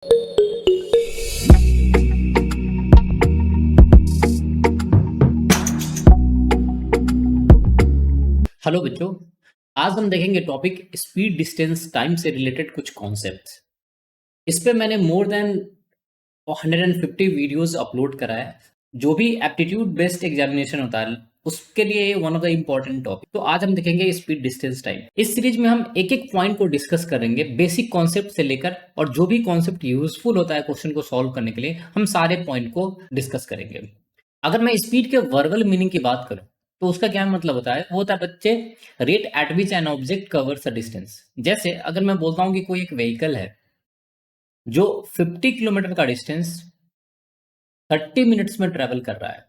Hello बच्चों, आज हम देखेंगे टॉपिक स्पीड डिस्टेंस टाइम से रिलेटेड कुछ कॉन्सेप्ट्स। इस पे मैंने मोर देन 150 वीडियोस अपलोड करा है। जो भी एप्टीट्यूड बेस्ड एग्जामिनेशन होता है उसके लिए ये one of the important topic. तो आज हम देखेंगे स्पीड डिस्टेंस टाइम। इस सीरीज में हम एक एक पॉइंट को डिस्कस करेंगे, बेसिक कॉन्सेप्ट से लेकर, और जो भी कॉन्सेप्ट यूजफुल होता है क्वेश्चन को सॉल्व करने के लिए हम सारे पॉइंट को डिस्कस करेंगे। अगर मैं स्पीड के वर्बल मीनिंग की बात करूं तो उसका क्या मतलब होता है? वो होता है बच्चे, rate at which an object covers a distance. जैसे अगर मैं बोलता हूं कि कोई एक व्हीकल है जो 50 किलोमीटर का डिस्टेंस 30 मिनट्स में ट्रेवल कर रहा है,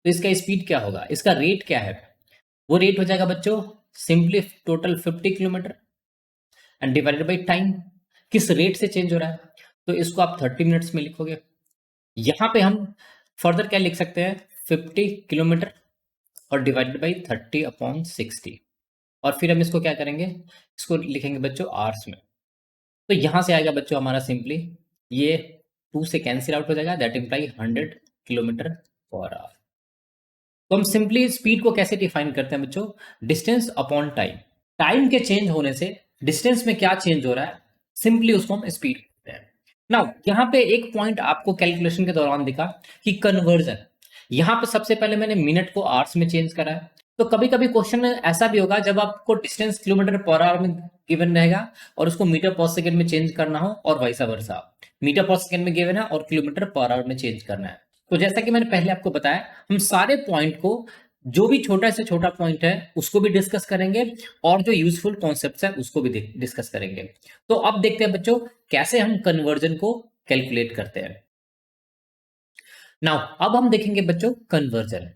तो इसका स्पीड क्या होगा, इसका रेट क्या है? वो रेट हो जाएगा बच्चों simply total 50 kilometre and divided by time. किस रेट से चेंज हो रहा है, तो इसको आप 30 मिनट्स में लिखोगे। यहां पे हम फर्दर क्या लिख सकते हैं, 50 किलोमीटर और डिवाइडेड बाई 30/60। और फिर हम इसको क्या करेंगे, इसको लिखेंगे बच्चों आवर्स में। तो यहां से आएगा बच्चों हमारा सिंपली ये 2 से कैंसिल आउट हो जाएगा, that imply 100 kilometre per our. तो हम सिंपली स्पीड को कैसे डिफाइन करते हैं बच्चों, डिस्टेंस अपॉन टाइम। टाइम के चेंज होने से डिस्टेंस में क्या चेंज हो रहा है, सिंपली उसको हम स्पीड कहते हैं। नाउ यहाँ पे एक पॉइंट आपको कैलकुलेशन के दौरान दिखा कि कन्वर्जन। यहाँ पे सबसे पहले मैंने मिनट को आवर्स में चेंज करा है। तो कभी कभी क्वेश्चन ऐसा भी होगा जब आपको डिस्टेंस किलोमीटर पर आवर में गिवन रहेगा और उसको मीटर पर सेकंड में चेंज करना हो, और वाइसा वर्सा। मीटर पर सेकंड में गिवन है और किलोमीटर पर आवर में चेंज करना है। तो जैसा कि मैंने पहले आपको बताया, हम सारे पॉइंट को, जो भी छोटा से छोटा पॉइंट है उसको भी डिस्कस करेंगे, और जो यूजफुल कॉन्सेप्ट्स है उसको भी डिस्कस करेंगे। तो अब देखते हैं बच्चों कैसे हम कन्वर्जन को कैलकुलेट करते हैं। नाउ अब हम देखेंगे बच्चों कन्वर्जन,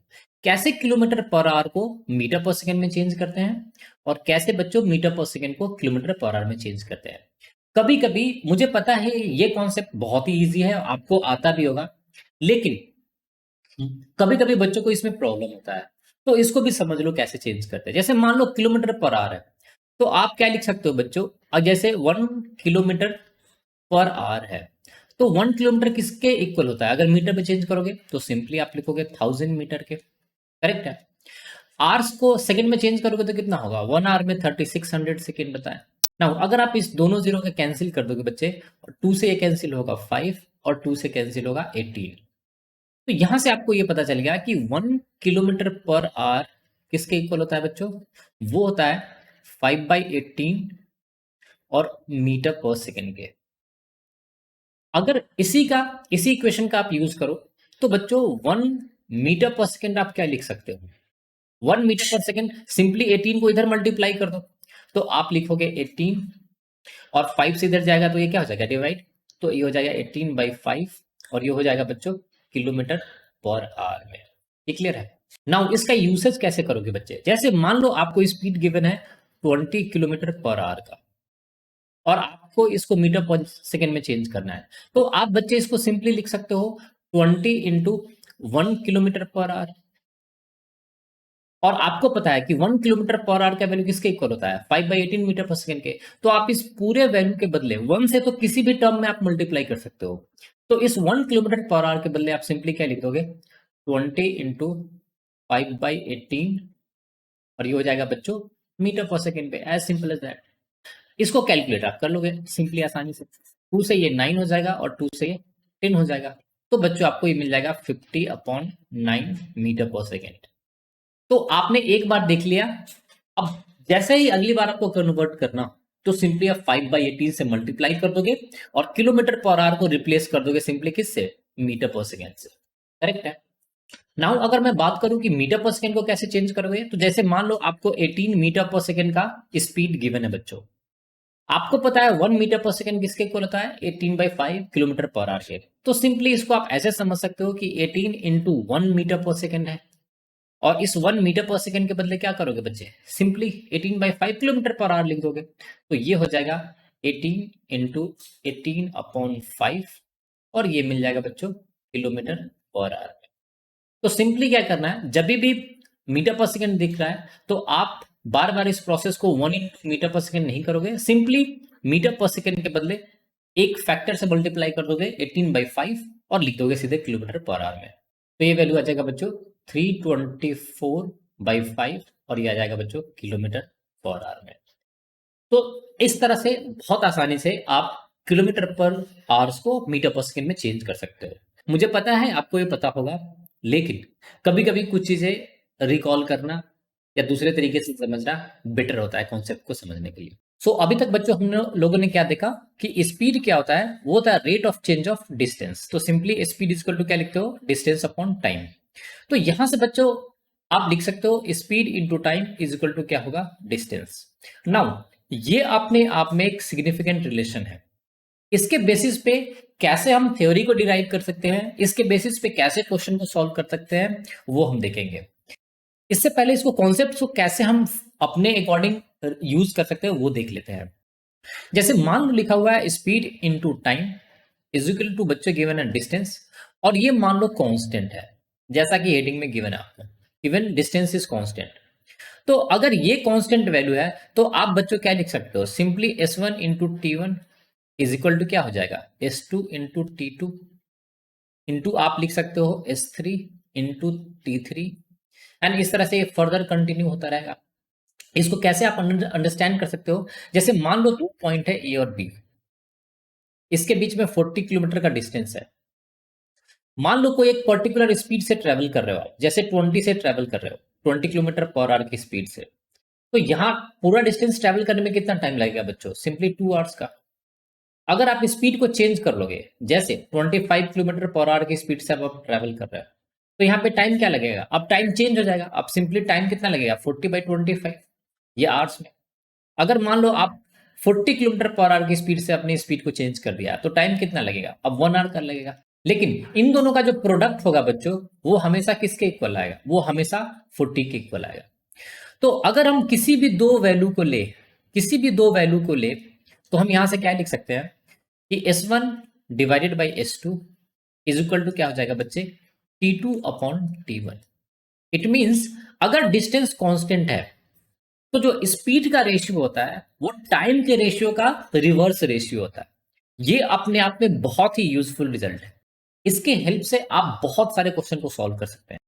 कैसे किलोमीटर पर आवर को मीटर पर सेकंड में चेंज करते हैं, और कैसे बच्चों मीटर पर सेकंड को किलोमीटर पर आवर में चेंज करते हैं। कभी कभी मुझे पता है ये कॉन्सेप्ट बहुत ही ईजी है, आपको आता भी होगा, लेकिन कभी कभी बच्चों को इसमें प्रॉब्लम होता है। तो इसको भी समझ लो कैसे चेंज करते हैं। जैसे मान लो किलोमीटर पर आवर है, तो आप क्या लिख सकते हो बच्चों, जैसे 1 किलोमीटर पर आवर है, तो 1 किलोमीटर किसके इक्वल होता है? अगर मीटर में चेंज करोगे तो सिंपली आप लिखोगे 1000 मीटर के। करेक्ट है। आवर्स को सेकंड में चेंज करोगे तो कितना होगा, 1 आवर में 3600 सेकंड बताएं ना। अगर आप इस दोनों जीरो के कैंसिल कर दोगे बच्चे, और 2 से ये कैंसिल होगा 5 और 2 से कैंसिल होगा 18। तो यहां से आपको ये पता चल गया कि 1 किलोमीटर पर आवर किसके इक्वल होता है बच्चों, वो होता है 5/18 और मीटर पर सेकेंड के। अगर इसी इक्वेशन का आप यूज करो तो बच्चों 1 मीटर पर सेकेंड आप क्या लिख सकते हो, 1 मीटर पर सेकेंड सिंपली 18 को इधर मल्टीप्लाई कर दो, तो आप लिखोगे 18, और 5 से इधर जाएगा तो ये क्या हो जाएगा, डिवाइड। तो ये हो जाएगा 18/5, और ये हो जाएगा बच्चों किलोमीटर पर आवर में। ये क्लियर है। नाउ इसका यूसेज कैसे करोगे बच्चे, जैसे मान लो आपको स्पीड गिवन है 20 किलोमीटर पर आवर का, और आपको इसको मीटर पर सेकेंड में चेंज करना है, तो आप बच्चे इसको सिंपली लिख सकते हो 20 इंटू 1 किलोमीटर पर आवर। और आपको पता है कि 1 किलोमीटर पर आवर का वैल्यू किसके इक्वल होता है, 5/18 मीटर पर सेकेंड के। तो आप इस पूरे वैल्यू के बदले 1 से तो किसी भी टर्म में आप मल्टीप्लाई कर सकते हो। तो इस 1 किलोमीटर पर आवर के बदले आप सिंपली क्या लिख दोगे, 20 इंटू 5/18, और ये हो जाएगा बच्चों मीटर पर सेकेंड पे। As simple as that. इसको कैलकुलेट आप कर लोगे सिंपली आसानी से। 2 से ये 9 हो जाएगा और 2 से ये 10 हो जाएगा। तो बच्चों आपको ये मिल जाएगा 50/9 मीटर पर सेकेंड। तो आपने एक बार देख लिया। अब जैसे ही अगली बार आपको कन्वर्ट करना, तो सिंपली आप 5/18 से मल्टीप्लाई कर दोगे, और किलोमीटर पर आवर को रिप्लेस कर दोगे सिंपली किससे, मीटर पर सेकेंड से। करेक्ट है। नाउ अगर मैं बात करूं कि मीटर पर सेकेंड को कैसे चेंज करोगे, तो जैसे मान लो आपको 18 मीटर पर सेकेंड का स्पीड गिवन है बच्चों। आपको पता है 1 मीटर पर सेकेंड किसके इक्वल होता है, 18/5 किलोमीटर पर आवर से। तो सिंपली इसको आप ऐसे समझ सकते हो कि 18 इंटू 1 मीटर पर सेकेंड है, और इस 1 मीटर पर सेकेंड के बदले क्या करोगे बच्चे, सिंपली 18/5 किलोमीटर पर आवर लिख दोगे। तो ये हो जाएगा 18 इंटू 18/5, और ये मिल जाएगा बच्चों किलोमीटर पर आवर। तो सिंपली क्या करना है, जब भी मीटर पर सेकेंड दिख रहा है तो आप बार बार इस प्रोसेस को 1 मीटर पर सेकेंड नहीं करोगे, सिंपली मीटर पर सेकेंड के बदले एक फैक्टर से मल्टीप्लाई कर दोगे 18/5 और लिख दोगे सीधे किलोमीटर पर आवर में। तो ये वैल्यू आ जाएगा बच्चों 324/5 और ये आ जाएगा बच्चों किलोमीटर पर आवर में। तो इस तरह से बहुत आसानी से आप किलोमीटर पर आवर्स को मीटर पर सेकेंड में चेंज कर सकते हो। मुझे पता है आपको ये पता होगा, लेकिन कभी कभी कुछ चीजें रिकॉल करना या दूसरे तरीके से समझना बेटर होता है कॉन्सेप्ट को समझने के लिए। सो अभी तक बच्चों हम लोगों ने क्या देखा कि स्पीड क्या होता है, वो होता है rate of change of distance. तो सिंपली स्पीड इक्वल टू क्या लिखते हो, डिस्टेंस अपॉन टाइम। तो यहां से बच्चों आप लिख सकते हो speed into time is equal to क्या होगा, डिस्टेंस। नाउ ये अपने आप में एक सिग्निफिकेंट रिलेशन है। इसके बेसिस पे कैसे हम थ्योरी को डिराइव कर सकते हैं, इसके बेसिस पे कैसे क्वेश्चन को सॉल्व कर सकते हैं, वो हम देखेंगे। इससे पहले इसको कॉन्सेप्ट को कैसे हम अपने अकॉर्डिंग यूज कर सकते हैं वो देख लेते हैं। जैसे मान लो लिखा हुआ है speed into time is equal to बच्चे गिवन है डिस्टेंस, और ये मान लो कांस्टेंट है, जैसा कि हेडिंग में गिवन है आपको, गिवन डिस्टेंस इज कांस्टेंट। तो अगर ये कांस्टेंट वैल्यू है तो आप बच्चों क्या लिख सकते हो, simply S1 into T1 is equal to क्या हो जाएगा, S2 इंटू T2 इंटू आप लिख सकते हो S3 इंटू T3, एंड इस तरह से फर्दर कंटिन्यू होता रहेगा। इसको कैसे आप अंडरस्टैंड कर सकते हो, जैसे मान लो 2 पॉइंट है A और B, इसके बीच में 40 किलोमीटर का डिस्टेंस है। मान लो कोई एक पर्टिकुलर स्पीड से ट्रेवल कर रहे हो आप, जैसे 20 से ट्रेवल कर रहे हो, 20 किलोमीटर पर आवर की स्पीड से, तो यहाँ पूरा डिस्टेंस ट्रेवल करने में कितना टाइम लगेगा बच्चों, सिंपली 2 आवर्स का। अगर आप स्पीड को चेंज कर लोगे, जैसे 25 किलोमीटर पर आवर की स्पीड से आप ट्रेवल कर रहे हो, तो यहाँ पे टाइम क्या लगेगा, अब टाइम चेंज हो जाएगा। अब सिंपली टाइम कितना लगेगा, 40/25, ये आवर्स में। अगर मान लो आप 40 किलोमीटर पर आवर की स्पीड से अपनी स्पीड को चेंज कर दिया, तो टाइम कितना लगेगा, अब 1 आवर का लगेगा। लेकिन इन दोनों का जो प्रोडक्ट होगा बच्चों, वो हमेशा किसके इक्वल आएगा, वो हमेशा 40 के इक्वल आएगा। तो अगर हम किसी भी दो वैल्यू को ले, किसी भी दो वैल्यू को ले, तो हम यहां से क्या लिख सकते हैं कि S1 divided by S2 is equal to क्या हो जाएगा बच्चे, T2 upon T1। It means अगर डिस्टेंस कांस्टेंट है तो जो स्पीड का रेशियो होता है वो टाइम के रेशियो का रिवर्स रेशियो होता है। ये अपने आप में बहुत ही यूजफुल रिजल्ट है। इसके हेल्प से आप बहुत सारे क्वेश्चन को सॉल्व कर सकते हैं।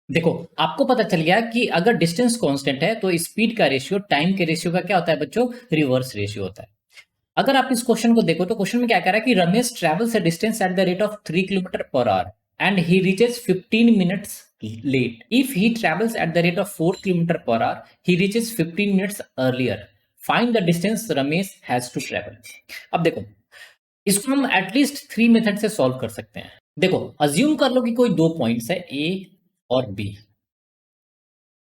देखो आपको पता चल गया कि अगर डिस्टेंस कांस्टेंट है तो स्पीड का रेशियो टाइम के रेशियो का क्या होता है बच्चों, रिवर्स रेशियो होता है। अगर आप इस क्वेश्चन को देखो तो क्वेश्चन में क्या कह रहा है कि Ramesh travels a distance at the rate of 3 kilometer per hour and he reaches 15 minutes late. If he travels at the rate of 4 kilometer per hour he reaches 15 minutes earlier. Find the distance Ramesh has to travel. अब देखो इसको हम at least 3 method से solve कर सकते हैं। देखो assume कर लो कि कोई दो पॉइंट्स है A और B।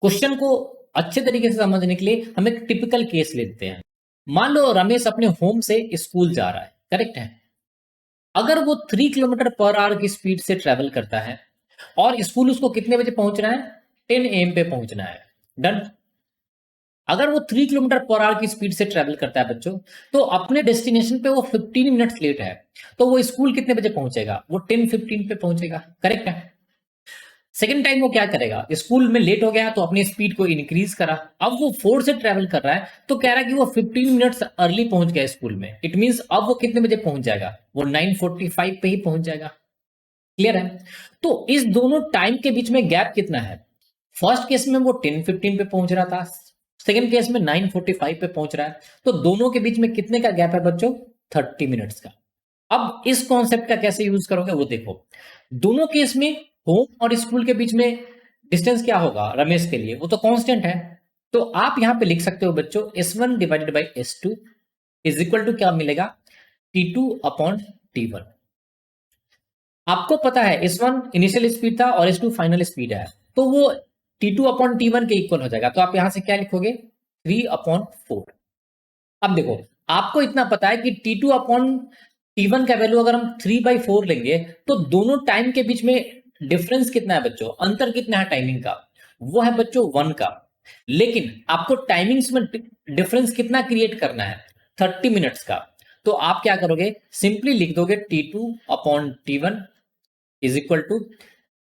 क्वेश्चन को अच्छे तरीके से समझने के लिए हम एक टिपिकल केस लेते हैं। मान लो रमेश अपने होम से स्कूल जा रहा है, करेक्ट है। अगर वो 3 किलोमीटर पर आवर की स्पीड से ट्रेवल करता है और स्कूल उसको कितने बजे पहुंचना है, 10 AM पे पहुंचना है, डन। अगर वो 3 किलोमीटर पर आवर की स्पीड से ट्रेवल करता है बच्चों, तो अपने डेस्टिनेशन पे वो 15 मिनट्स लेट है, तो वो स्कूल कितने बजे पहुंचेगा, वो 10:15 पे पहुंचेगा, करेक्ट है। सेकेंड टाइम वो क्या करेगा, स्कूल में लेट हो गया तो अपनी स्पीड को इंक्रीज करा, अब वो 4 से ट्रेवल कर रहा है तो कह रहा है कि वो 15 मिनट्स अर्ली पहुंच गया स्कूल में। इट मींस अब वो कितने बजे पहुंच जाएगा, वो 9:45 पे ही पहुंच जाएगा। क्लियर है। तो इस दोनों टाइम के बीच में गैप कितना है, फर्स्ट केस में वो 10:15 पे पहुंच रहा था, सेकेंड केस में 9:45 पे पहुंच रहा है, तो दोनों के बीच में कितने का गैप है बच्चों, 30 मिनट्स का। अब इस कॉन्सेप्ट का कैसे यूज करोगे वो देखो। दोनों केस में होम और स्कूल के बीच में डिस्टेंस क्या होगा रमेश के लिए, वो तो कांस्टेंट है। तो आप यहां पे लिख सकते हो बच्चों S1 divided by S2 is equal to क्या मिलेगा, T2 अपॉन T1। आपको पता है S1 इनिशियल स्पीड था और S2 फाइनल स्पीड है, तो वो T2 अपॉन T1 के इक्वल हो जाएगा। तो आप यहां से क्या लिखोगे, 3/4। अब देखो आपको इतना पता है कि T2 अपॉन T1 का वैल्यू अगर हम 3/4 लेंगे तो दोनों टाइम के बीच में डिफरेंस कितना है बच्चों, अंतर कितना है टाइमिंग का, वो है बच्चों 1 का। लेकिन आपको टाइमिंग्स में डिफरेंस कितना क्रिएट करना है, 30 मिनट्स का। तो आप क्या करोगे, सिंपली लिख दोगे T2 upon T1 is equal to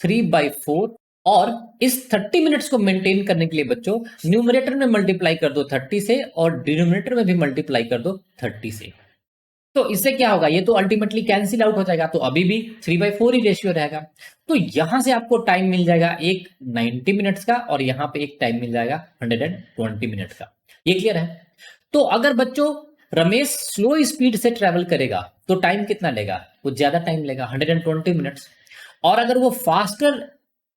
3/4, और इस 30 मिनट्स को मेंटेन करने के लिए बच्चों न्यूमरेटर में मल्टीप्लाई कर दो 30 से और डिनोमिनेटर में भी मल्टीप्लाई कर दो 30 से। तो इससे क्या होगा, ये तो अल्टीमेटली कैंसिल आउट हो जाएगा, तो अभी भी 3/4 ही रेशियो रहेगा। तो यहां से आपको टाइम मिल जाएगा एक 90 मिनट्स का, और यहाँ पे एक टाइम मिल जाएगा 120 मिनट का। ये क्लियर है? तो अगर बच्चों रमेश स्लो स्पीड से ट्रेवल करेगा तो टाइम कितना लेगा? कुछ ज्यादा टाइम लेगा, 120 मिनट्स। और अगर वो फास्टर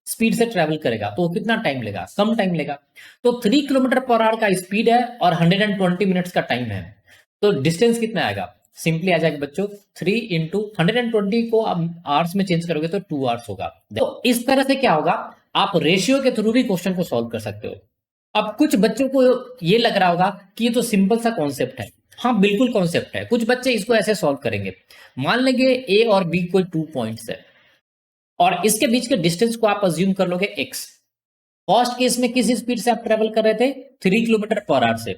स्पीड से ट्रेवल करेगा तो कितना टाइम लेगा? कम टाइम लेगा। तो 3 किलोमीटर पर आवर का स्पीड है और 120 मिनट्स का टाइम है, तो डिस्टेंस कितना आएगा? सिंपली आ जाएगा बच्चों 3 इंटू 120 को आप आवर्स में चेंज करोगे तो 2 आवर्स होगा। तो इस तरह से क्या होगा, आप रेशियो के थ्रू भी क्वेश्चन को सॉल्व कर सकते हो। अब कुछ बच्चों को ये लग रहा होगा कि ये तो सिंपल सा कॉन्सेप्ट है। हाँ बिल्कुल कॉन्सेप्ट है। कुछ बच्चे इसको ऐसे सॉल्व करेंगे, मान लेंगे ए और बी कोई 2 पॉइंट्स है और इसके बीच के डिस्टेंस को आप अज्यूम कर लोगे एक्स। फर्स्ट केस में किस स्पीड से आप ट्रेवल कर रहे थे? 3 किलोमीटर पर आवर से।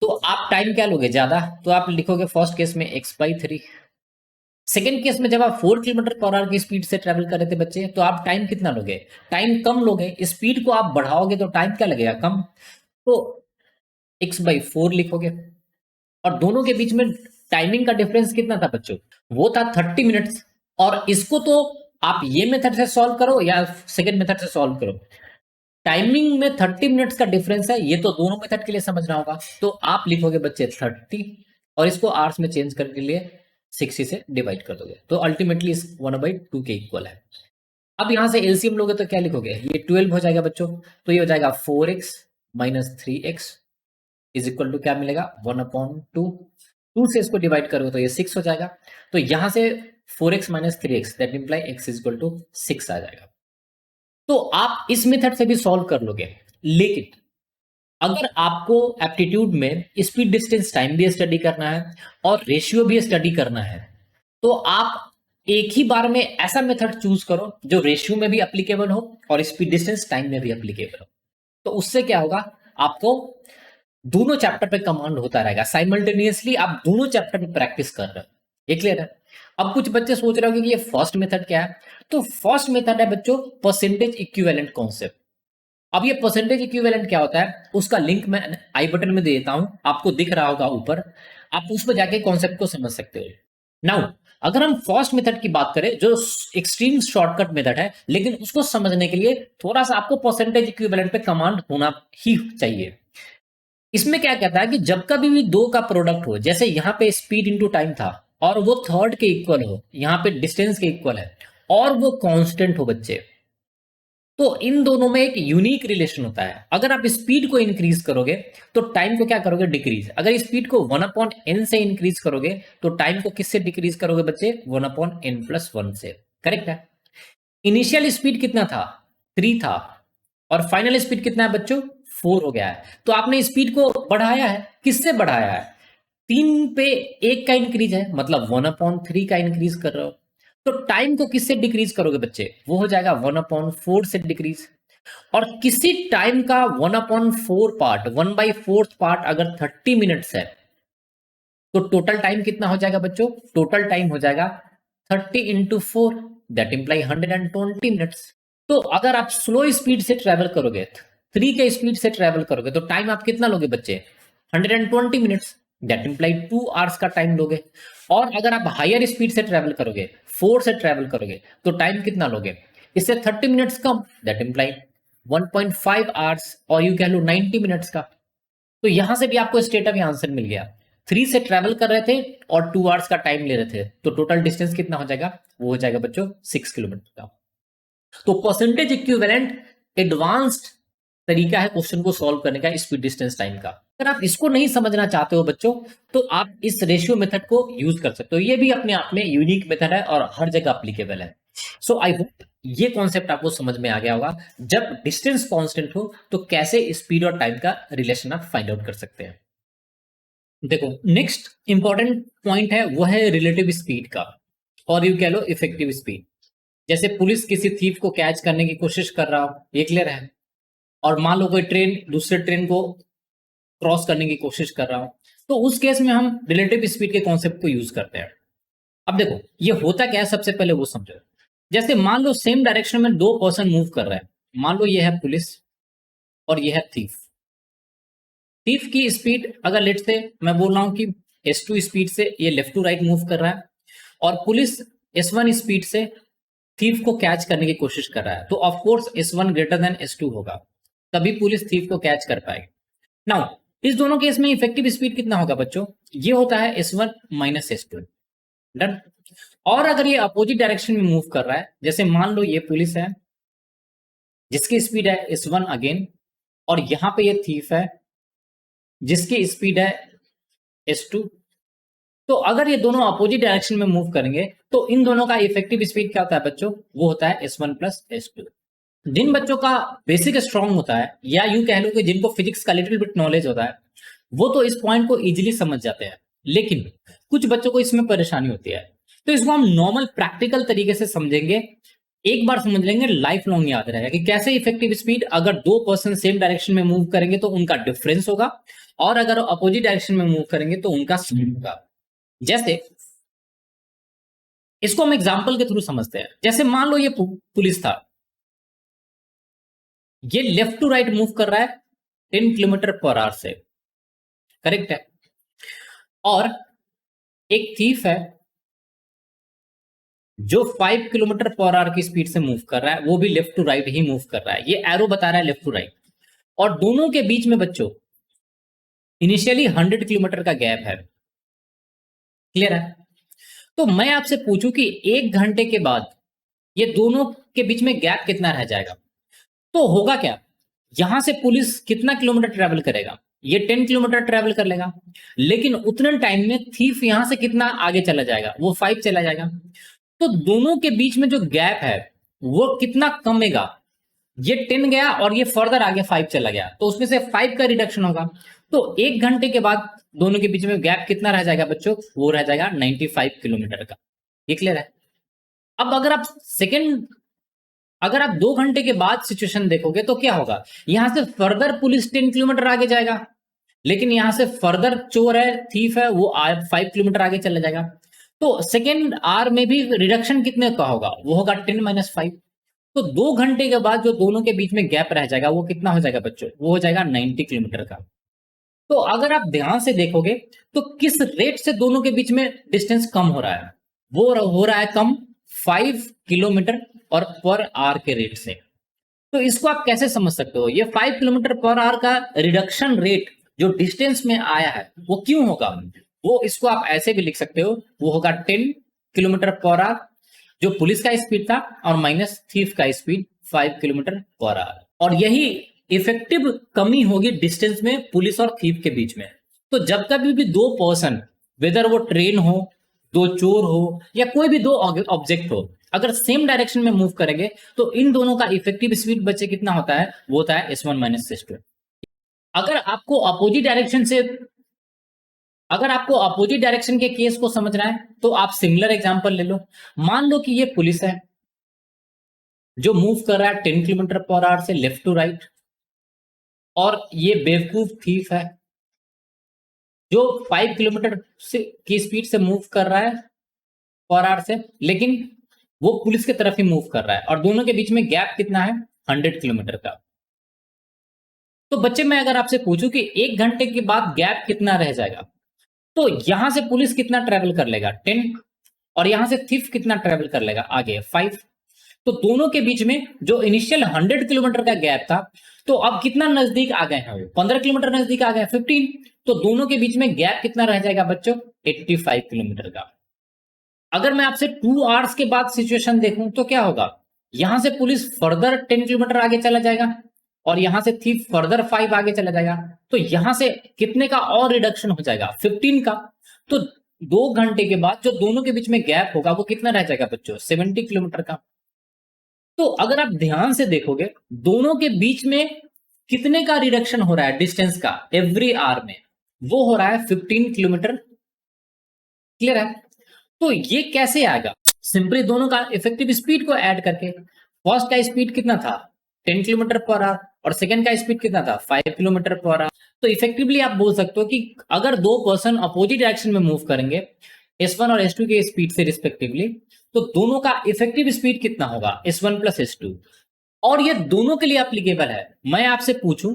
तो आप टाइम क्या लोगे? ज्यादा, तो आप लिखोगे फर्स्ट केस में x/3। सेकेंड केस में जब आप 4 किलोमीटर पर आवर की स्पीड से ट्रेवल कर रहे थे बच्चे, तो आप टाइम कितना लोगे? टाइम कम लोगे। स्पीड को आप बढ़ाओगे तो टाइम क्या लगेगा? कम। तो x/4 लिखोगे। और दोनों के बीच में टाइमिंग का डिफरेंस कितना था बच्चों? वो था 30 मिनट्स। और इसको तो आप ये मेथड से सॉल्व करो या सेकेंड मेथड से सॉल्व करो, टाइमिंग में 30 मिनट्स का डिफरेंस है। ये तो दोनों मेथड के लिए समझना होगा। तो आप लिखोगे बच्चे 30 और इसको आवर्स में चेंज करने के लिए 60 से डिवाइड कर दोगे, तो अल्टीमेटली इस 1/2 के इक्वल है। अब यहां से एलसीएम लोगे तो क्या लिखोगे? ये 12 हो जाएगा बच्चों, तो ये हो जाएगा 4x minus 3x is equal to क्या मिलेगा? 1/2। 2 से इसको डिवाइड करोगे तो ये 6 हो जाएगा। तो यहां से 4x minus 3x that imply x is equal to 6 आ जाएगा। तो आप इस मेथड से भी सॉल्व कर लोगे। लेकिन अगर आपको एप्टीट्यूड में स्पीड डिस्टेंस टाइम भी स्टडी करना है और रेशियो भी स्टडी करना है, तो आप एक ही बार में ऐसा मेथड चूज करो जो रेशियो में भी एप्लीकेबल हो और स्पीड डिस्टेंस टाइम में भी एप्लीकेबल हो। तो उससे क्या होगा, आपको दोनों चैप्टर पे कमांड होता रहेगा, साइमल्टेनियसली आप दोनों चैप्टर पे प्रैक्टिस कर रहे हो। ये क्लियर है? अब कुछ बच्चे सोच रहे हो कि ये फर्स्ट मेथड क्या है। तो फर्स्ट मेथड है बच्चों परसेंटेज इक्विवेलेंट कॉन्सेप्ट। अब ये परसेंटेज इक्विवेलेंट क्या होता है, उसका लिंक मैं आई बटन में दे देता हूं, आपको दिख रहा होगा ऊपर, आप उस पर जाके कॉन्सेप्ट को समझ सकते हो। नाउ अगर हम फर्स्ट मेथड की बात करें जो एक्सट्रीम शॉर्टकट मेथड है, लेकिन उसको समझने के लिए थोड़ा सा आपको परसेंटेज इक्विवेलेंट पे कमांड होना ही चाहिए। इसमें क्या कहता है कि जब कभी भी दो का प्रोडक्ट हो, जैसे यहां पे स्पीड इंटू टाइम था और वो थर्ड के इक्वल हो, यहां पे डिस्टेंस के इक्वल है और वो कांस्टेंट हो बच्चे, तो इन दोनों में एक यूनिक रिलेशन होता है। अगर आप स्पीड को इंक्रीज करोगे तो टाइम को क्या करोगे? डिक्रीज। अगर स्पीड को 1/n से इंक्रीज करोगे तो टाइम को किससे डिक्रीज करोगे बच्चे? 1/n+1 से। करेक्ट है? इनिशियल स्पीड कितना था? 3 था और फाइनल स्पीड कितना है बच्चों? 4 हो गया है। तो आपने स्पीड को बढ़ाया है, किससे बढ़ाया है? 3 पे 1 का इंक्रीज है, मतलब 1/3 का इंक्रीज कर रहे हो। तो टाइम को किससे डिक्रीज करोगे बच्चे? वो हो जाएगा 1/4 से डिक्रीज। और किसी टाइम का 1/4 पार्ट, 1/4 पार्ट अगर 30 मिनट्स है, तो टोटल टाइम कितना हो जाएगा बच्चों? टोटल टाइम हो जाएगा 30 इंटू 4 दैट इंप्लाई 120 मिनट्स। तो अगर आप स्लो स्पीड से ट्रेवल करोगे, 3 के स्पीड से ट्रेवल करोगे, तो टाइम आप कितना लोगे बच्चे? 120 मिनट्स दैट इंप्लाई 2 आवर्स का टाइम लोगे। और अगर आप हायर स्पीड से ट्रेवल करोगे, 4 से ट्रेवल करोगे, तो टाइम कितना लोगे? इससे 30 minutes come that imply 1.5 hours, और यू कह लो 90 मिनट्स का। तो यहां से भी आपको स्ट्रेट अप आंसर मिल गया। 3 से ट्रेवल कर रहे थे और 2 आवर्स का टाइम ले रहे थे, तो टोटल डिस्टेंस कितना हो जाएगा? वो हो जाएगा बच्चों 6 किलोमीटर का। तो परसेंटेज इक्विवेलेंट एडवांस्ड तरीका है क्वेश्चन को सॉल्व करने का स्पीड डिस्टेंस टाइम का। अगर आप इसको नहीं समझना चाहते हो बच्चों, तो आप इस रेशियो मेथड को यूज कर सकते हो। ये भी अपने आप में यूनिक मेथड है और हर जगह अप्लीकेबल है। सो आई होप ये कॉन्सेप्ट आपको समझ में आ गया होगा। जब डिस्टेंस कांस्टेंट हो तो कैसे स्पीड और टाइम का रिलेशन आप फाइंड आउट कर सकते हैं। देखो नेक्स्ट इंपॉर्टेंट पॉइंट है वो है रिलेटिव स्पीड का, और यू कह लो इफेक्टिव स्पीड। जैसे पुलिस किसी थीफ को कैच करने की कोशिश कर रहा हो, ये क्लियर है, और मान लो कोई ट्रेन दूसरे ट्रेन को क्रॉस करने की कोशिश कर रहा हो, तो उस केस में हम रिलेटिव स्पीड के कॉन्सेप्ट को यूज करते हैं। अब देखो ये होता क्या है, सबसे पहले वो समझो। जैसे मान लो सेम डायरेक्शन में दो पर्सन मूव कर रहे हैं, मान लो ये है पुलिस और ये है थीफ। थीफ की स्पीड अगर लेट से मैं बोल रहा हूं कि S2 स्पीड से ये लेफ्ट टू राइट मूव कर रहा है और पुलिस S1 स्पीड से थीफ को कैच करने की कोशिश कर रहा है, तो of course S1 greater than S2 होगा, तभी पुलिस थीफ को कैच कर पाएगी। नाउ इस दोनों केस में इफेक्टिव स्पीड कितना होगा बच्चों? ये होता है S1 माइनस S2। डन। और अगर ये अपोजिट डायरेक्शन में मूव कर रहा है, जैसे मान लो ये पुलिस है जिसकी स्पीड है S1 अगेन, और यहां पे ये थीफ है जिसकी स्पीड है S2, तो अगर ये दोनों अपोजिट डायरेक्शन में मूव करेंगे तो इन दोनों का इफेक्टिव स्पीड क्या होता है बच्चों? वो होता है S1 प्लस S2। जिन बच्चों का बेसिक स्ट्रांग होता है, या यूं कह लो कि जिनको फिजिक्स का लिटिल बिट नॉलेज होता है, वो तो इस पॉइंट को इजीली समझ जाते हैं, लेकिन कुछ बच्चों को इसमें परेशानी होती है, तो इसको हम नॉर्मल प्रैक्टिकल तरीके से समझेंगे, एक बार समझ लेंगे, लाइफ लॉन्ग याद रहेगा कि कैसे इफेक्टिव स्पीड अगर दो पर्सन सेम डायरेक्शन में मूव करेंगे तो उनका डिफरेंस होगा, और अगर अपोजिट डायरेक्शन में मूव करेंगे तो उनका सेम होगा। जैसे इसको हम एग्जाम्पल के थ्रू समझते हैं। जैसे मान लो ये पुलिस था, ये लेफ्ट टू राइट मूव कर रहा है 10 किलोमीटर पर आवर से, करेक्ट है, और एक थीफ है जो 5 किलोमीटर पर आवर की स्पीड से मूव कर रहा है, वो भी लेफ्ट टू राइट ही मूव कर रहा है, ये एरो बता रहा है लेफ्ट टू राइट, और दोनों के बीच में बच्चों इनिशियली 100 किलोमीटर का गैप है। क्लियर है? तो मैं आपसे पूछूं कि 1 घंटे के बाद ये दोनों के बीच में गैप कितना रह जाएगा, तो होगा क्या? यहां से पुलिस कितना किलोमीटर ट्रेवल करेगा? ये 10 किलोमीटर ट्रेवल कर लेगा, लेकिन उतने टाइम में थीफ यहां से कितना आगे चला जाएगा? वो 5 चला जाएगा। तो दोनों के बीच में जो गैप है वो कितना कमेगा? ये 10 गया और ये फर्दर आगे 5 चला गया, तो उसमें से 5 का रिडक्शन होगा। तो 1 घंटे के बाद दोनों के बीच में गैप कितना रह जाएगा बच्चों? वो रह जाएगा 95 किलोमीटर का। ये क्लियर है? अब अगर आप 2 घंटे के बाद सिचुएशन देखोगे तो क्या होगा? यहां से फर्दर पुलिस 10 किलोमीटर आगे जाएगा, लेकिन यहां से फर्दर चोर है, थीफ है, वो 5 किलोमीटर आगे चला जाएगा। तो सेकेंड आर में भी रिडक्शन कितने का होगा? वो होगा 10 माइनस 5। तो 2 घंटे के बाद जो दोनों के बीच में गैप रह जाएगा वो कितना हो जाएगा बच्चों? वो हो जाएगा 90 किलोमीटर का। तो अगर आप ध्यान से देखोगे तो किस रेट से दोनों के बीच में डिस्टेंस कम हो रहा है? वो हो रहा है कम 5 किलोमीटर और पर आवर के रेट से। तो इसको आप कैसे समझ सकते हो? ये 5 किलोमीटर पर आवर का रिडक्शन रेट जो डिस्टेंस में आया है वो क्यों होगा? वो इसको आप ऐसे भी लिख सकते हो, वो होगा 10 किलोमीटर पर आवर जो पुलिस का स्पीड था, और माइनस थीफ का स्पीड 5 किलोमीटर पर आवर, और यही इफेक्टिव कमी होगी डिस्टेंस में पुलिस और थीफ के बीच में। तो जब कभी भी दो पर्सन, वेदर वो ट्रेन हो, दो चोर हो, या कोई भी दो ऑब्जेक्ट हो, अगर सेम डायरेक्शन में मूव करेंगे तो इन दोनों का इफेक्टिव स्पीड बच्चे कितना होता है? वो होता है S1 माइनस S2। अगर आपको अपोजिट डायरेक्शन के केस को समझना है तो आप सिमिलर एग्जांपल ले लो। मान लो कि ये पुलिस है जो मूव कर रहा है 10 किलोमीटर पर आवर से लेफ्ट टू राइट, और ये बेवकूफ थीफ है जो 5 किलोमीटर से की स्पीड से मूव कर रहा है पर आवर से, लेकिन वो पुलिस की तरफ ही मूव कर रहा है, और दोनों के बीच में गैप कितना है? 100 किलोमीटर का। तो बच्चे मैं अगर आपसे पूछूं कि 1 घंटे के बाद गैप कितना रह जाएगा, तो यहां से पुलिस कितना ट्रेवल कर लेगा? 10, और यहां से थीफ कितना ट्रेवल कर लेगा आगे? 5। तो दोनों के बीच में जो इनिशियल 100 किलोमीटर का गैप था, तो अब कितना नजदीक आ गए हैं? 15 किलोमीटर नजदीक आ गए, 15। तो दोनों के बीच में गैप कितना रह जाएगा बच्चों? 85 किलोमीटर का। अगर मैं आपसे 2 आवर्स के बाद सिचुएशन देखूं तो क्या होगा? यहां से पुलिस फर्दर 10 किलोमीटर आगे चला जाएगा, और यहां से थीफ फर्दर 5 आगे चला जाएगा, तो यहां से कितने का और रिडक्शन हो जाएगा? 15 का। तो 2 घंटे के बाद जो दोनों के बीच में गैप होगा वो कितना रह जाएगा बच्चों? 70 किलोमीटर का। तो अगर आप ध्यान से देखोगे दोनों के बीच में कितने का रिडक्शन हो रहा है डिस्टेंस का एवरी आवर में? वो हो रहा है 15 किलोमीटर। क्लियर है? तो ये कैसे आएगा? सिंपली दोनों का इफेक्टिव स्पीड को ऐड करके। फर्स्ट का स्पीड कितना था? 10 किलोमीटर पर आवर, और सेकंड का स्पीड कितना था? 5 किलोमीटर पर आवर। तो इफेक्टिवली आप बोल सकते हो कि अगर दो पर्सन अपोजिट डायरेक्शन में मूव करेंगे S1 और S2 के स्पीड से रिस्पेक्टिवली, तो दोनों का इफेक्टिव स्पीड कितना होगा? S1 plus S2। और ये दोनों के लिए एप्लीकेबल है। मैं आपसे पूछूं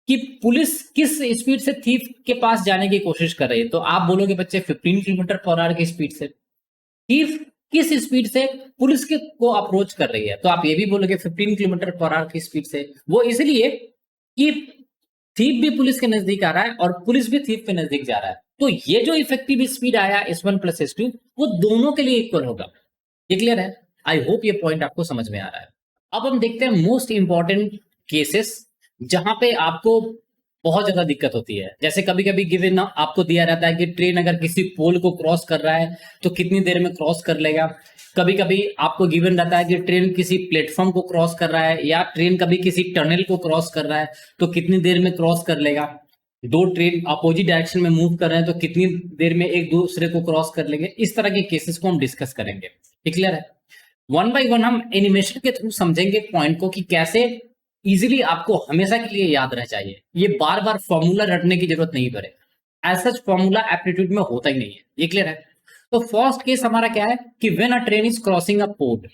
कि पुलिस किस स्पीड से थीफ के पास जाने की कोशिश कर रही है, तो आप बोलोगे बच्चे 15 किलोमीटर पर आवर की स्पीड से। थीफ किस स्पीड से पुलिस के को अप्रोच कर रही है, तो आप ये भी बोलोगे 15 किलोमीटर पर आवर की स्पीड से। वो इसलिए कि थीफ भी पुलिस के नजदीक आ रहा है और पुलिस भी थीफ के नजदीक जा रहा है, तो ये जो इफेक्टिव स्पीड आया S1 प्लस S2 वो दोनों के लिए इक्वल होगा। ये क्लियर है? आई होप ये पॉइंट आपको समझ में आ रहा है। अब हम देखते हैं मोस्ट इंपॉर्टेंट केसेस जहां पे आपको बहुत ज्यादा दिक्कत होती है। जैसे कभी कभी गिवन आपको दिया रहता है कि ट्रेन अगर किसी पोल को क्रॉस कर रहा है तो कितनी देर में क्रॉस कर लेगा। कभी कभी आपको गिवन रहता है कि ट्रेन किसी प्लेटफॉर्म को क्रॉस कर रहा है, या ट्रेन कभी किसी टनल को क्रॉस कर रहा है तो कितनी देर में क्रॉस कर लेगा। दो ट्रेन अपोजिट डायरेक्शन में मूव कर रहे हैं तो कितनी देर में एक दूसरे को क्रॉस कर लेंगे। इस तरह के केसेस को हम डिस्कस करेंगे। क्लियर है? वन बाय वन हम एनिमेशन के थ्रू समझेंगे पॉइंट को कि कैसे इजीली आपको हमेशा के लिए याद रह चाहिए। ये बार बार फॉर्मूला रटने की जरूरत नहीं पड़े। एज सच फॉर्मूला एप्टीट्यूड में होता ही नहीं है। ये क्लियर है? तो फर्स्ट केस हमारा क्या है कि when a train is crossing a pole.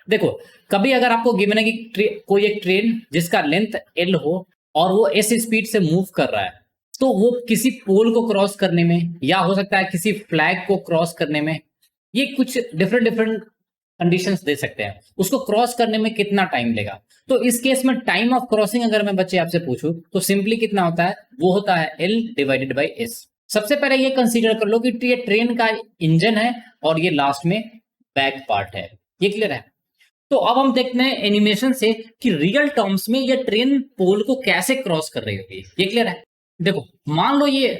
देखो, कभी अगर आपको गिवन है कि कोई एक ट्रेन जिसका लेंथ L हो और वो S स्पीड से मूव कर रहा है, तो वो किसी पोल को क्रॉस करने में, या हो सकता है किसी फ्लैग को क्रॉस करने में, ये कुछ डिफरेंट डिफरेंट कंडीशंस दे सकते हैं। उसको क्रॉस करने में कितना टाइम लेगा, तो इस केस में टाइम ऑफ क्रॉसिंग अगर मैं बच्चे आपसे पूछूं तो सिंपली कितना होता है, वो होता है L डिवाइडेड बाई S। सबसे पहले ये कंसीडर कर लो कि ये ट्रेन का इंजन है और ये लास्ट में बैक पार्ट है। ये क्लियर है? तो अब हम देखते हैं एनिमेशन से कि रियल टर्म्स में ये ट्रेन पोल को कैसे क्रॉस कर रही होगी। ये क्लियर है? देखो, मान लो ये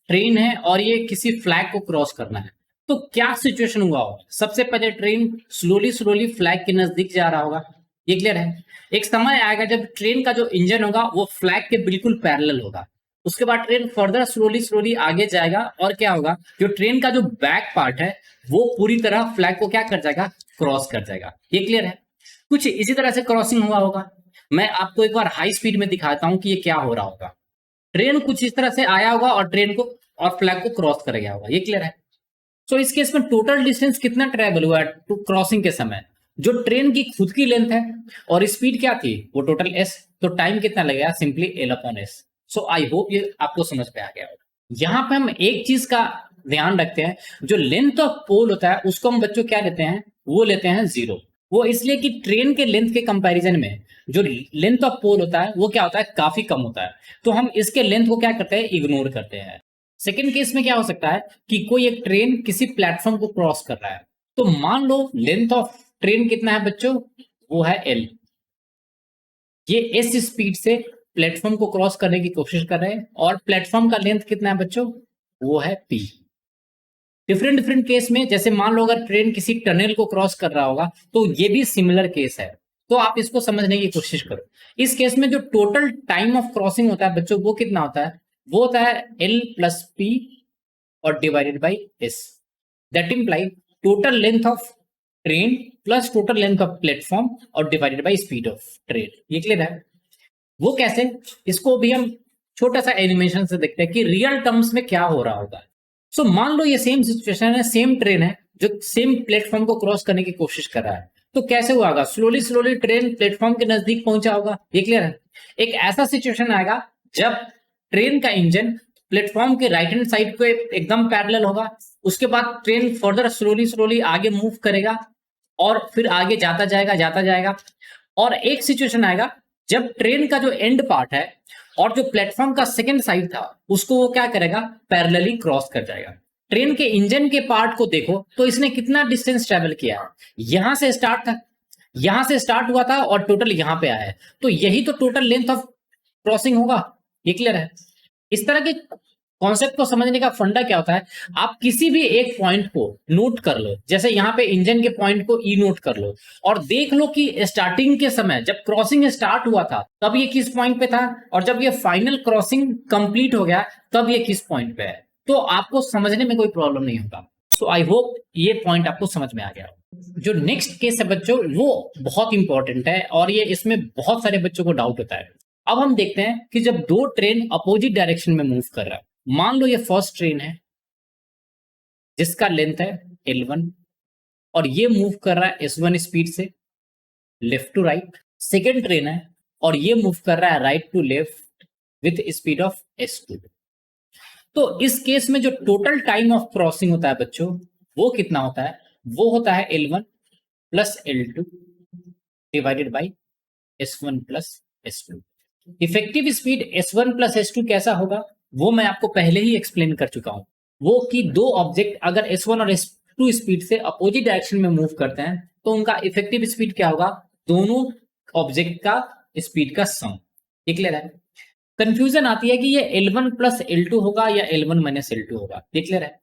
ट्रेन है और ये किसी फ्लैग को क्रॉस करना है, तो क्या सिचुएशन हुआ होगा। सबसे पहले ट्रेन स्लोली स्लोली फ्लैग के नजदीक जा रहा होगा। ये क्लियर है? एक समय आएगा जब ट्रेन का जो इंजन होगा वो फ्लैग के बिल्कुल पैरेलल होगा। उसके बाद ट्रेन फर्दर स्लोली स्लोली आगे जाएगा और क्या होगा, जो ट्रेन का जो बैक पार्ट है वो पूरी तरह फ्लैग को क्या कर जाएगा, क्रॉस कर जाएगा। ये क्लियर है? कुछ इसी तरह से क्रॉसिंग हुआ होगा। मैं आपको एक बार हाई स्पीड में दिखाता हूं कि ये क्या हो रहा होगा। ट्रेन कुछ इस तरह से आया होगा और ट्रेन को और फ्लैग को क्रॉस कर गया होगा। ये क्लियर है? सो इस केस में टोटल डिस्टेंस कितना ट्रेवल हुआ है क्रॉसिंग के समय, जो ट्रेन की खुद की लेंथ है और स्पीड क्या थी वो टोटल S, तो टाइम कितना लगेगा, simply L/S। So I hope ये आपको समझ में आ गया होगा। यहाँ पे हम एक चीज का ध्यान रखते हैं, जो लेंथ ऑफ पोल होता है उसको हम बच्चों क्या लेते हैं, वो लेते हैं 0। वो इसलिए कि ट्रेन के लेंथ के कंपैरिजन में जो लेंथ ऑफ पोल होता है वो क्या होता है, काफी कम होता है, तो हम इसके लेंथ को क्या करते हैं, इग्नोर करते हैं। सेकेंड केस में क्या हो सकता है कि कोई एक ट्रेन किसी प्लेटफॉर्म को क्रॉस कर रहा है, तो मान लो लेंथ ऑफ ट्रेन कितना है बच्चों, वो है L। ये S स्पीड से प्लेटफॉर्म को क्रॉस करने की कोशिश कर रहे हैं और प्लेटफॉर्म का लेंथ कितना है बच्चों, वो है P। डिफरेंट डिफरेंट केस में, जैसे मान लो अगर ट्रेन किसी टनल को क्रॉस कर रहा होगा तो ये भी सिमिलर केस है, तो आप इसको समझने की कोशिश करो। इस केस में जो टोटल टाइम ऑफ क्रॉसिंग होता है बच्चों वो कितना होता है, वो होता है L+P और divided by S। That imply total length of train plus total length of platform और divided by speed of train. ये क्लियर है? वो कैसे, इसको भी हम छोटा सा एनिमेशन से देखते हैं कि रियल टर्म्स में क्या हो रहा होगा। सो मान लो ये सेम सिचुएशन है, सेम ट्रेन है जो सेम प्लेटफॉर्म को क्रॉस करने की कोशिश कर रहा है, तो कैसे हुआ होगा, स्लोली स्लोली ट्रेन प्लेटफॉर्म के नजदीक पहुंचा होगा। ये क्लियर है? एक ऐसा सिचुएशन आएगा जब ट्रेन का इंजन प्लेटफॉर्म के राइट हैंड साइड को एकदम पैरेलल होगा, उसके बाद ट्रेन फर्दर स्लोली स्लोली आगे मूव करेगा और फिर आगे जाता जाएगा। और एक सिचुएशन आएगा जब ट्रेन का जो एंड पार्ट है और जो प्लेटफॉर्म का सेकेंड साइड था उसको वो क्या करेगा, पैरेलली क्रॉस कर जाएगा। ट्रेन के इंजन के पार्ट को देखो तो इसने कितना डिस्टेंस ट्रेवल किया है, यहां से स्टार्ट था, यहां से स्टार्ट हुआ था और टोटल यहां पे आया है, तो यही तो टोटल लेंथ ऑफ क्रॉसिंग होगा। ये क्लियर है? इस तरह के कॉन्सेप्ट को समझने का फंडा क्या होता है, आप किसी भी एक पॉइंट को नोट कर लो, जैसे यहाँ पे इंजन के पॉइंट को ई नोट कर लो और देख लो कि स्टार्टिंग के समय जब क्रॉसिंग स्टार्ट हुआ था तब ये किस पॉइंट पे था, और जब ये फाइनल क्रॉसिंग कंप्लीट हो गया तब ये किस पॉइंट पे है, तो आपको समझने में कोई प्रॉब्लम नहीं होगा। सो आई होप ये पॉइंट आपको समझ में आ गया। जो नेक्स्ट केस है बच्चों वो बहुत इंपॉर्टेंट है और ये इसमें बहुत सारे बच्चों को डाउट होता है। अब हम देखते हैं कि जब दो ट्रेन अपोजिट डायरेक्शन में मूव कर रहा है, मान लो ये फर्स्ट ट्रेन है जिसका लेंथ है L1 और ये मूव कर रहा है S1 स्पीड से left to right. Second train है और ये मूव कर रहा है right to left with speed of s2। तो इस केस में जो टोटल टाइम ऑफ क्रॉसिंग होता है बच्चों, वो कितना होता है? वो होता है L1 plus L2 divided by S1 plus S2। Effective speed S1 plus S2 कैसा होगा, वो मैं आपको पहले ही एक्सप्लेन कर चुका हूं। वो कि दो ऑब्जेक्ट अगर S1 और S2 स्पीड से अपोजिट डायरेक्शन में मूव करते हैं तो उनका इफेक्टिव स्पीड क्या होगा? दोनों ऑब्जेक्ट का स्पीड का सम। ये क्लियर है? कंफ्यूजन आती है कि ये L1 प्लस L2 होगा या L1 माइनस L2 होगा। ये क्लियर है?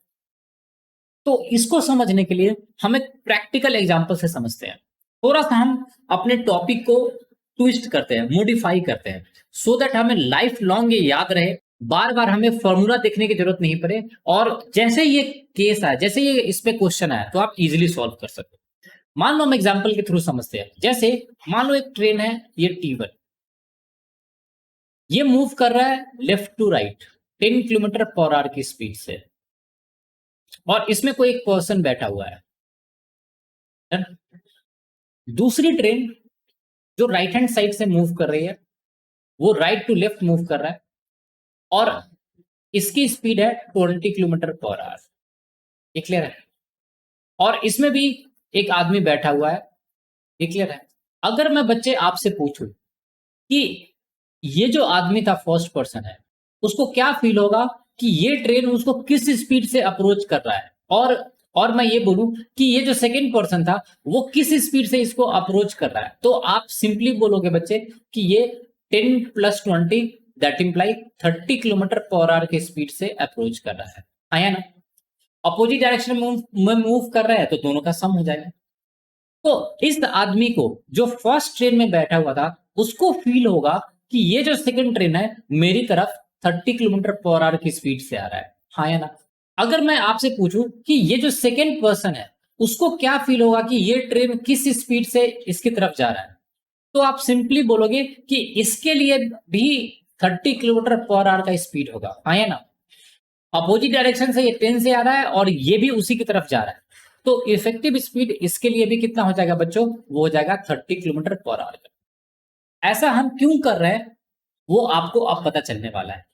तो इसको समझने के लिए हम एक प्रैक्टिकल एग्जांपल से समझते हैं। थोड़ा सा हम अपने टॉपिक को ट्विस्ट करते हैं, मॉडिफाई करते हैं, सो दैट हमें लाइफ लॉन्ग ये याद रहे, बार बार हमें फॉर्मूला देखने की जरूरत नहीं पड़े, और जैसे ये केस आए, जैसे ये इस पे क्वेश्चन आया, तो आप इजीली सॉल्व कर सकते हो। मान लो हम एग्जांपल के थ्रू समझते हैं। जैसे मान लो एक ट्रेन है, ये T1, ये मूव कर रहा है left to right 10 kilometer per hour की स्पीड से, और इसमें कोई एक पर्सन बैठा हुआ है। दूसरी ट्रेन जो राइट हैंड साइड से मूव कर रही है, वो राइट टू लेफ्ट मूव कर रहा है, और इसकी स्पीड है 20 किलोमीटर पर आवर। ये क्लियर है? और इसमें भी एक आदमी बैठा हुआ है। ये क्लियर है? अगर मैं बच्चे आपसे पूछूं कि ये जो आदमी था, फर्स्ट पर्सन है, उसको क्या फील होगा कि ये ट्रेन उसको किस स्पीड से अप्रोच कर रहा है, और मैं ये बोलूं कि ये जो सेकंड पर्सन था वो किस स्पीड से इसको अप्रोच कर रहा है, तो आप सिंपली बोलोगे बच्चे कि ये 10 plus 20 that imply 30 kilometre per hour की स्पीड से अप्रोच कर रहा है। आया ना? अपोजिट डायरेक्शन में मूव कर रहा है तो दोनों का सम हो जाएगा। तो इस आदमी को जो फर्स्ट ट्रेन में बैठा हुआ था, उसको फील होगा कि ये जो सेकंड ट्रेन है मेरी तरफ 30 किलोमीटर पर आवर की स्पीड से आ रहा है। हाँ या ना? अगर मैं आपसे पूछूं कि ये जो सेकंड पर्सन है, उसको क्या फील होगा कि ये ट्रेन किस स्पीड से इसकी तरफ जा रहा है, तो आप सिंपली बोलोगे कि इसके लिए भी 30 किलोमीटर पर आवर का स्पीड होगा। हाँ या ना? अपोजिट डायरेक्शन से ये 10 से आ रहा है और ये भी उसी की तरफ जा रहा है, तो इफेक्टिव स्पीड इसके लिए भी कितना हो जाएगा बच्चों? वो हो जाएगा 30 किलोमीटर पर आवर। ऐसा हम क्यों कर रहे हैं वो आपको अब पता चलने वाला है।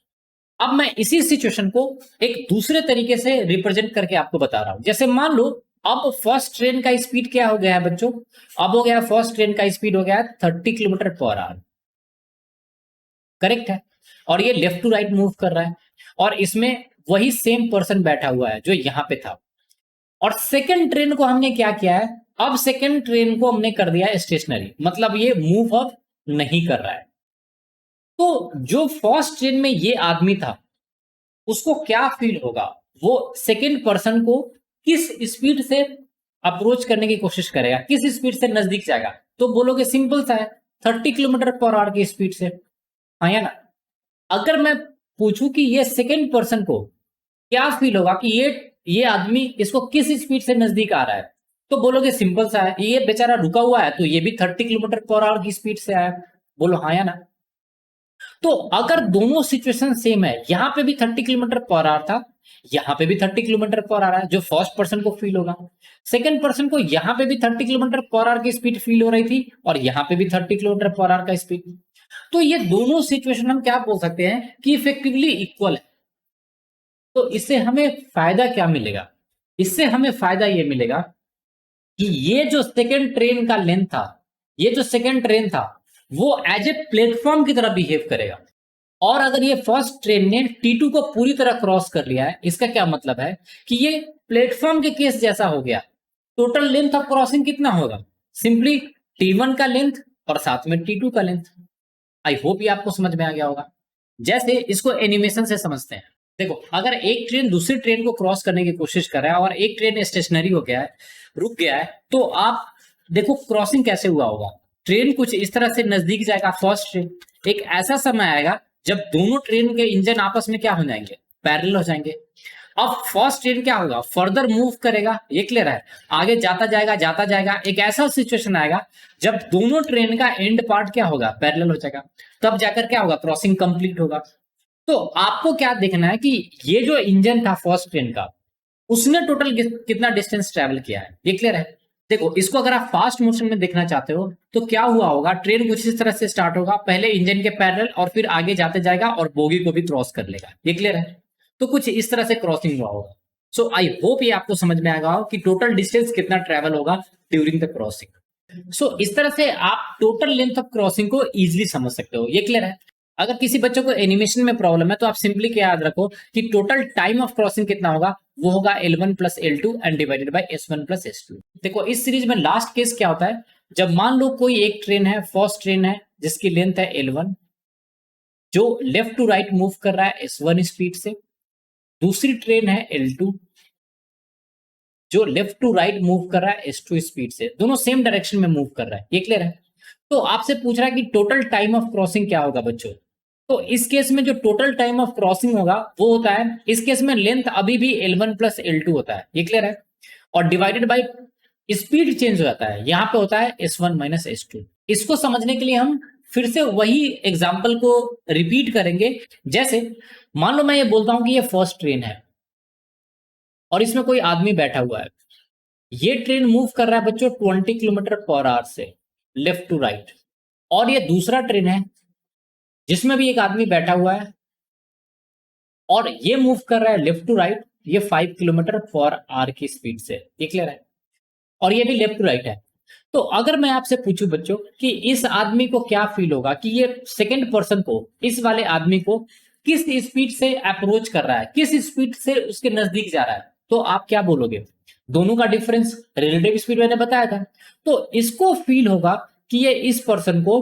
अब मैं इसी सिचुएशन को एक दूसरे तरीके से रिप्रेजेंट करके आपको बता रहा हूं। जैसे मान लो अब फर्स्ट ट्रेन का स्पीड क्या हो गया है बच्चों? अब हो गया फर्स्ट ट्रेन का स्पीड हो गया है 30 किलोमीटर पर आवर। करेक्ट है? और ये लेफ्ट टू राइट मूव कर रहा है, और इसमें वही सेम पर्सन बैठा हुआ है जो यहां पे था। और सेकंड ट्रेन को हमने क्या किया है? अब सेकंड ट्रेन को हमने कर दिया है स्टेशनरी, मतलब ये मूव अप नहीं कर रहा है। तो जो फर्स्ट ट्रेन में ये आदमी था, उसको क्या फील होगा? वो सेकंड पर्सन को किस स्पीड से अप्रोच करने की कोशिश करेगा, किस स्पीड से नजदीक जाएगा? तो बोलोगे सिंपल सा है, 30 किलोमीटर पर आवर की स्पीड से। हाँ या ना? अगर मैं पूछूं कि ये सेकंड पर्सन को क्या फील होगा कि ये आदमी इसको किस स्पीड से नजदीक आ रहा है, तो बोलोगे सिंपल सा है, ये बेचारा रुका हुआ है तो ये भी 30 किलोमीटर पर आवर की स्पीड से आया। बोलो हाँ या ना? तो अगर दोनों सिचुएशन सेम है, यहां पे भी 30 किलोमीटर पर आवर था, यहां पे भी 30 किलोमीटर पर आवर है, जो फर्स्ट पर्सन को फील होगा, सेकंड पर्सन को यहां पे भी 30 किलोमीटर पर आवर की स्पीड फील हो रही थी, और यहां पे भी 30 किलोमीटर पर आवर का स्पीड। तो ये दोनों सिचुएशन हम क्या बोल सकते हैं कि इफेक्टिवली इक्वल है। तो इससे हमें फायदा क्या मिलेगा? इससे हमें फायदा ये मिलेगा कि ये जो सेकंड ट्रेन का लेंथ था, ये जो सेकंड ट्रेन था, वो एज ए प्लेटफॉर्म की तरह बिहेव करेगा। और अगर ये फर्स्ट ट्रेन ने T2 को पूरी तरह क्रॉस कर लिया है, इसका क्या मतलब है कि ये प्लेटफॉर्म के केस जैसा हो गया। टोटल लेंथ ऑफ क्रॉसिंग कितना होगा? सिंपली T1 का लेंथ और साथ में T2 का लेंथ। आई होप ये आपको समझ में आ गया होगा। जैसे इसको एनिमेशन से समझते हैं। देखो, अगर एक ट्रेन दूसरी ट्रेन को क्रॉस करने की कोशिश कर रहा है और एक ट्रेन स्टेशनरी हो गया है, रुक गया है, तो आप देखो क्रॉसिंग कैसे हुआ होगा। ट्रेन कुछ इस तरह से नजदीक जाएगा, फर्स्ट ट्रेन। एक ऐसा समय आएगा जब दोनों ट्रेन के इंजन आपस में क्या हो जाएंगे? पैरेलल हो जाएंगे। अब फर्स्ट ट्रेन क्या होगा? फर्दर मूव करेगा। ये क्लियर है? आगे जाता जाएगा। एक ऐसा सिचुएशन आएगा जब दोनों ट्रेन का एंड पार्ट क्या होगा? पैरेलल हो जाएगा। तब जाकर क्या होगा? क्रॉसिंग कंप्लीट होगा। तो आपको क्या देखना है कि ये जो इंजन था फर्स्ट ट्रेन का, उसने टोटल कितना डिस्टेंस ट्रेवल किया है। ये क्लियर है? देखो इसको अगर आप फास्ट मोशन में देखना चाहते हो तो क्या हुआ होगा, ट्रेन कुछ इस तरह से स्टार्ट होगा, पहले इंजन के पैरेलल और फिर आगे जाते जाएगा और बोगी को भी क्रॉस कर लेगा। ये क्लियर है? तो कुछ इस तरह से क्रॉसिंग हुआ होगा। सो आई होप ये आपको समझ में आएगा कि टोटल डिस्टेंस कितना ट्रेवल होगा ड्यूरिंग द क्रॉसिंग। सो इस तरह से आप टोटल लेंथ ऑफ क्रॉसिंग को इजिली समझ सकते हो। ये क्लियर है? अगर किसी बच्चों को एनिमेशन में प्रॉब्लम है तो आप सिंपली क्या याद रखो कि टोटल टाइम ऑफ क्रॉसिंग कितना होगा, वो होगा L1 plus L2 and divided by S1 plus S2। देखो इस सीरीज में लास्ट केस क्या होता है, जब मान लो कोई एक ट्रेन है, फर्स्ट ट्रेन है जिसकी लेंथ है L1, जो लेफ्ट टू राइट मूव कर रहा है S1 स्पीड से। दूसरी ट्रेन है L2 जो लेफ्ट टू राइट मूव कर रहा है S2 स्पीड से, दोनों सेम डायरेक्शन में मूव कर रहा है। ये क्लियर है? तो आपसे पूछ रहा है कि टोटल टाइम ऑफ क्रॉसिंग क्या होगा बच्चों। तो इस केस में जो टोटल टाइम ऑफ क्रॉसिंग होगा वो होता है, इस केस में लेंथ अभी भी L1 प्लस L2 होता है। ये क्लियर है? और डिवाइडेड बाय स्पीड चेंज हो जाता है, यहां पे होता है S1 माइनस S2। इसको समझने के लिए हम फिर से वही एग्जाम्पल को रिपीट करेंगे। जैसे मान लो मैं ये बोलता हूं कि ये फर्स्ट ट्रेन है और इसमें कोई आदमी बैठा हुआ है। ये ट्रेन मूव कर रहा है बच्चों 20 किलोमीटर पर आवर से लेफ्ट टू राइट। और ये दूसरा ट्रेन है जिसमें भी एक आदमी बैठा हुआ है और ये मूव कर रहा है लेफ्ट टू राइट, ये 5 किलोमीटर पर आवर की स्पीड से। ये क्लियर है? और ये भी लेफ्ट टू राइट है। तो अगर मैं आपसे पूछूं बच्चों कि इस आदमी को क्या फील होगा कि ये सेकंड पर्सन को, इस वाले आदमी को किस स्पीड से अप्रोच कर रहा है, किस स्पीड से उसके नजदीक जा रहा है, तो आप क्या बोलोगे? दोनों का डिफरेंस रिलेटिव स्पीड मैंने बताया था। तो इसको फील होगा कि ये इस पर्सन को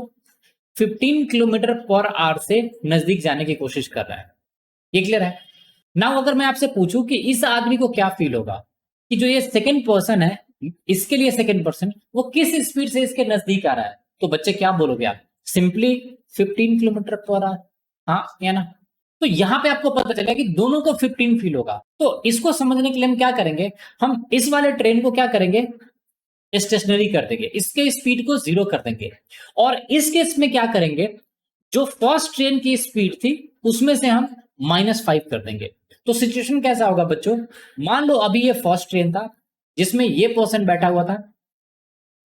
15 किलोमीटर पर आवर से नजदीक जाने की कोशिश कर रहा है। ये क्लियर है? नाउ अगर मैं आपसे पूछूं कि इस आदमी को क्या फील होगा कि जो ये सेकंड पर्सन है, इसके लिए सेकंड पर्सन वो किस स्पीड से इसके नजदीक आ रहा है, तो बच्चे क्या बोलोगे आप? सिंपली 15 किलोमीटर पर आवर, हाँ या ना? तो यहां पे आपको पता चलेगा कि दोनों को 15 फील होगा। तो इसको समझने के लिए हम क्या करेंगे, हम इस वाले ट्रेन को क्या करेंगे, स्टेशनरी कर देंगे, इसके स्पीड को 0 कर देंगे। और इस केस में क्या करेंगे, जो फर्स्ट ट्रेन की स्पीड थी उसमें से हम -5 कर देंगे। तो सिचुएशन कैसा होगा बच्चों, मान लो अभी ये फर्स्ट ट्रेन था जिसमें ये पर्सन बैठा हुआ था।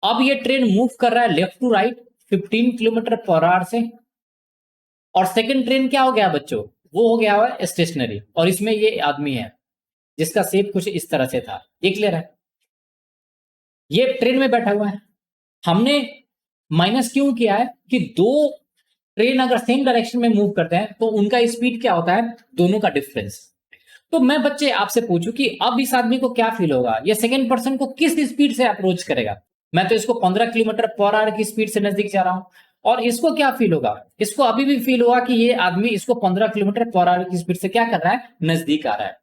अब ये ट्रेन मूव कर रहा है left to right 15 kilometer per hour से। और सेकंड ट्रेन क्या हो गया बच्चों, वो हो गया हुआ है स्टेशनरी, और इसमें ये आदमी है जिसका शेप कुछ इस तरह से था। ये क्लियर है? ये ट्रेन में बैठा हुआ है। हमने माइनस क्यों किया है कि दो ट्रेन अगर सेम डायरेक्शन में मूव करते हैं तो उनका स्पीड क्या होता है, दोनों का डिफरेंस। तो मैं बच्चे आपसे पूछूं कि अब इस आदमी को क्या फील होगा, ये सेकंड पर्सन को किस स्पीड से अप्रोच करेगा। मैं तो इसको 15 किलोमीटर पर आवर की स्पीड से नजदीक जा रहा हूं, और इसको क्या फील होगा, इसको अभी भी फील होगा कि ये आदमी इसको 15 किलोमीटर पर आवर की स्पीड से क्या कर रहा है, नजदीक आ रहा है।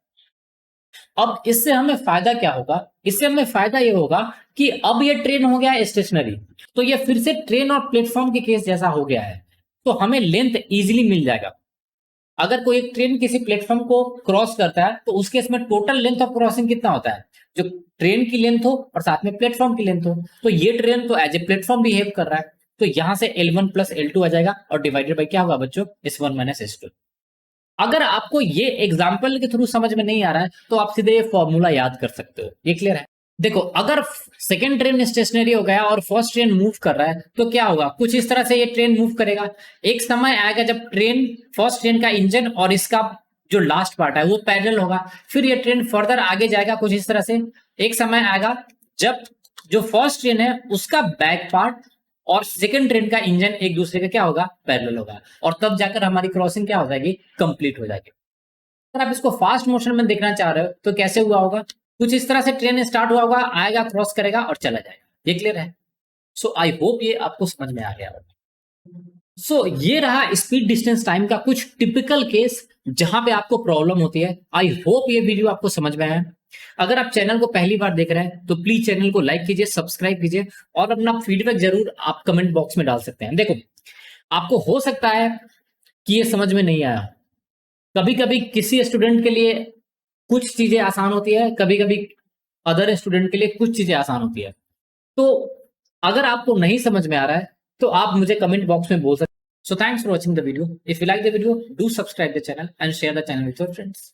अब इससे हमें फायदा क्या होगा, इससे हमें फायदा ये होगा कि अब ये ट्रेन हो गया स्टेशनरी, तो ये फिर से ट्रेन और प्लेटफॉर्म के केस जैसा हो गया है। तो हमें लेंथ इजीली मिल जाएगा। अगर कोई एक ट्रेन किसी प्लेटफॉर्म को क्रॉस करता है तो उस केस में टोटल लेंथ ऑफ क्रॉसिंग कितना होता है, जो ट्रेन की लेंथ हो और साथ में प्लेटफॉर्म की लेंथ हो। तो ये ट्रेन तो एज ए प्लेटफॉर्म बिहेव कर रहा है, तो यहां से L1 प्लस L2 आ जाएगा और डिवाइडेड बाई क्या होगा बच्चों, S1 माइनस S2। अगर आपको ये एग्जाम्पल के थ्रू समझ में नहीं आ रहा है तो आप सीधे ये फॉर्मूला याद कर सकते हो। ये क्लियर है? देखो अगर सेकंड ट्रेन स्टेशनरी हो गया और फर्स्ट ट्रेन मूव कर रहा है तो क्या होगा, कुछ इस तरह से ये ट्रेन मूव करेगा। एक समय आएगा जब ट्रेन, फर्स्ट ट्रेन का इंजन और इसका जो लास्ट पार्ट है वो पैरेलल होगा, फिर ये ट्रेन फर्दर आगे जाएगा कुछ इस तरह से। एक समय आएगा जब जो फर्स्ट ट्रेन है उसका बैक पार्ट और सेकंड ट्रेन का इंजन एक दूसरे का क्या होगा, पैरेलल होगा, और तब जाकर हमारी क्रॉसिंग क्या हो जाएगी, कंप्लीट हो जाएगी। अगर आप इसको फास्ट मोशन में देखना चाह रहे हो तो कैसे हुआ होगा, कुछ इस तरह से ट्रेन स्टार्ट हुआ होगा, आएगा, क्रॉस करेगा और चला जाएगा। ये क्लियर है? सो आई होप ये आपको समझ में आ गया होगा। सो ये रहा स्पीड डिस्टेंस टाइम का कुछ टिपिकल केस जहां पे आपको प्रॉब्लम होती है। आई होप ये वीडियो आपको समझ में आया। अगर आप चैनल को पहली बार देख रहे हैं तो प्लीज चैनल को लाइक कीजिए, सब्सक्राइब कीजिए, और अपना फीडबैक जरूर आप कमेंट बॉक्स में डाल सकते हैं। देखो आपको हो सकता है कि ये समझ में नहीं आया, कभी कभी किसी स्टूडेंट के लिए कुछ चीजें आसान होती है, कभी कभी अदर स्टूडेंट के लिए कुछ चीजें आसान होती है। तो अगर आपको नहीं समझ में आ रहा है तो आप मुझे कमेंट बॉक्स में बोल सकते हैं। So thanks for watching the video. If you like the video, do subscribe the channel and share the channel with your friends.